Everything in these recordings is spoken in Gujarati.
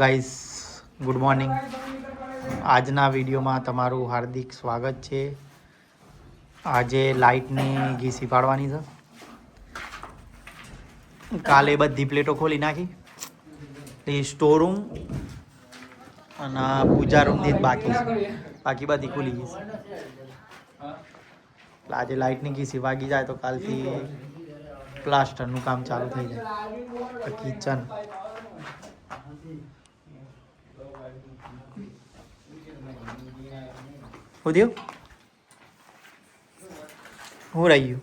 Guys good morning. આજના વિડીયોમાં તમારું હાર્દિક સ્વાગત છે. આજે લાઇટની ઘીસી પાડવાની છે. કાલે બધી પ્લેટો ખોલી નાખી. એ સ્ટોર રૂમ અને પૂજા રૂમની જ બાકી છે. બાકી બધી ખુલી ગઈ છે. આજે લાઇટની ઘીસી વાગી જાય તો કાલથી પ્લાસ્ટરનું કામ ચાલુ થઈ જાય. કિચન શું થયું? શું રહી ગયું?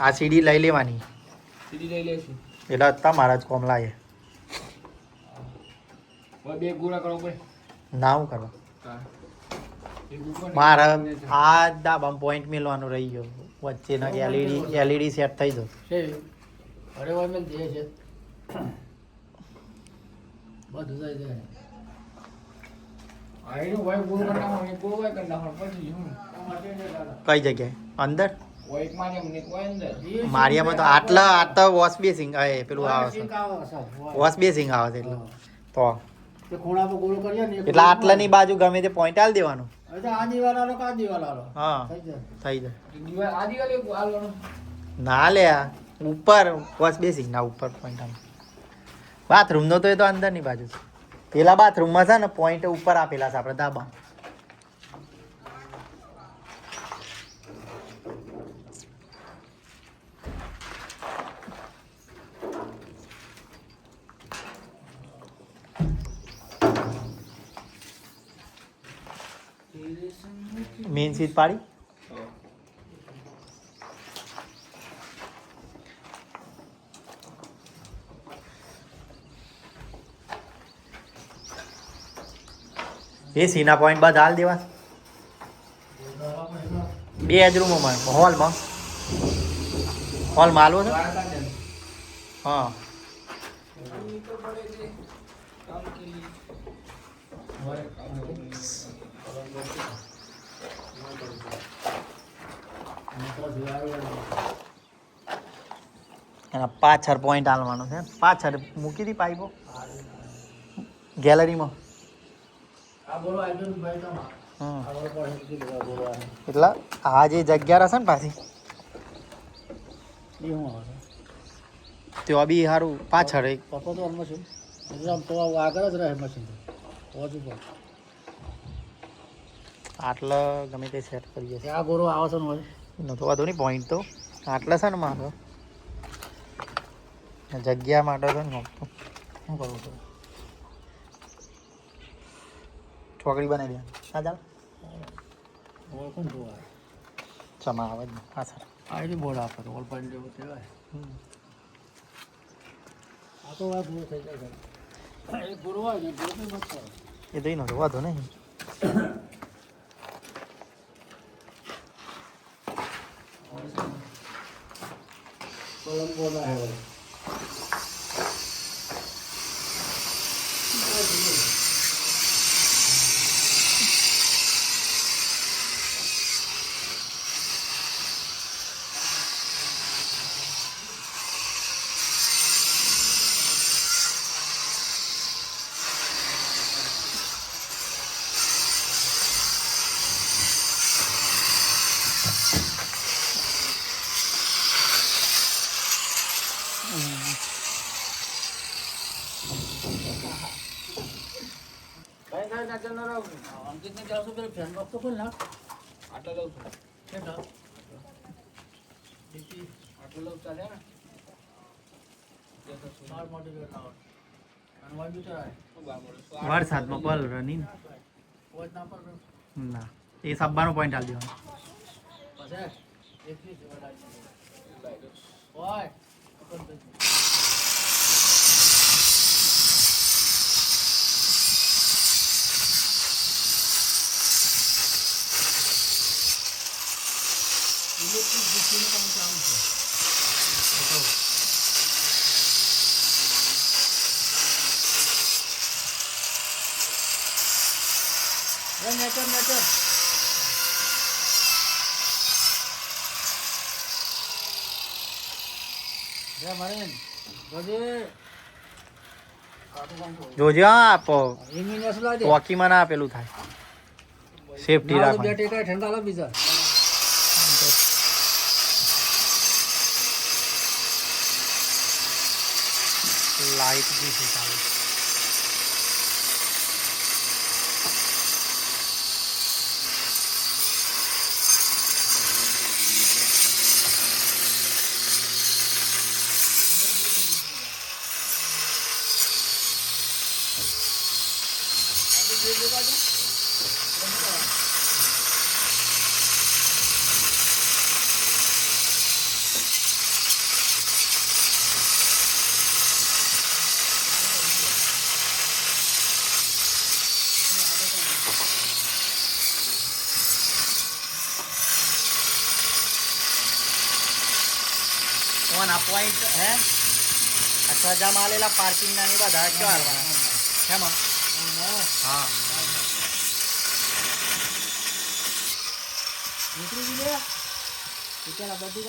આ સીડી લઈ લેવાની. સીડી લઈ લેશું એટલે તમારા જ કોમ લાગે. બે ગુરા કરો પડે ના હું કરવા મારે આ ડાબા પોઈન્ટ મેળવાનો રહી ગયો. વચ્ચેના એલઈડી સેટ થઈ જશે. અરે ભાઈ મેં દે છે બધું થઈ જાય. આઈનો ભાઈ ગોળ કરતા મને ગોળ ભાઈ કરતા પણ પછી હું કઈ જગ્યાએ? અંદર એક મારી મને કોઈ અંદર મારિયામાં તો આટલા વોશ બેસિંગ પેલું આવે છે. વોશ બેસિંગ આવે છે એટલે તો તે ખૂણા પર ગોળ કરીએ ને એટલે આટલાની બાજુ ગમે તે પોઈન્ટ આલ દેવાનું. અચ્છા આ દિવાલ આલો કા દિવાલ આલો હા થઈ જાય થઈ જાય. દિવાલ આ દિવાલ એક આલવાનો ના લે ઉપર વોશ બેસિંગ ના ઉપર પોઈન્ટ આવે. બાથરૂમનો તો એ તો અંદરની બાજુ છે. પેલા બાથરૂમમાં છે ને પોઈન્ટ ઉપર આપેલા છે આપણે ધાબા. મેઇન સીટ પાડી. એ સીના પોઈન્ટ બાદ હાલ દેવા. બે જ રૂમોમાં હોલમાં હાલવો છે. હા એના પાછળ પોઈન્ટ હાલવાનો છે. પાછળ મૂકી દી પાઇપો ગેલેરીમાં. એટલે આ જે જગ્યા રહેશે ને પાછી ત્યાં બી સારું પાછળ આટલા ગમે તે સેટ કરીએ. આ ગોરો આવે છે ને એનો તો વાંધો નહીં. પોઈન્ટ તો આટલા છે ને મારો જગ્યા માટે છે ને શું કરવું છે? ચોકડી બનાવી દે. હા ચાલ ચમા આવે જ. હા સર આઈડી બોર્ડ આપે તો ઓલ પોઈન્ટ જેવું કહેવાય. આ તો વાત બહુ થઈ જાય. એ ગુરુ હોય ને ગુરુ મત કરો એ દઈ નો વાંધો નહીં. કોલમ બોલા હે અંકિતને ચાલશું પેલું ફેન બોક્સ તો ખોલ ના. આટલા લઉં છું કેટલા ડીપી આટલું લઉં ચાલે ને બાર મોટી જોડ લાવો અને વાંધું ચડાય વરસાદમાં પલ રનિંગ પોઈન્ટ ના પર ના એ સબ્બાનો પોઈન્ટ હાલ દેવાનો. પછી 21 ઓય ઇલેક્ટ્રિક ડીસીનું કામ ચાલુ છે. નેચર નેચર જય મરીન જોજે જોજે હા આપો ઇન્જિનિયર સુલા દે વોકીમાં ના પેલું થાય સેફટી બે રાખો ટેકા ઠંડા લા બીજા લાઈટ બી છે ચાલુ કોણ આ પોઈન્ટ હે અથવા જામ આલેલા પાર્કિંગ ના ની બધા ક્યાં હાલવાના હેમાં હા નીકળી ગઈ લે પેલા બધી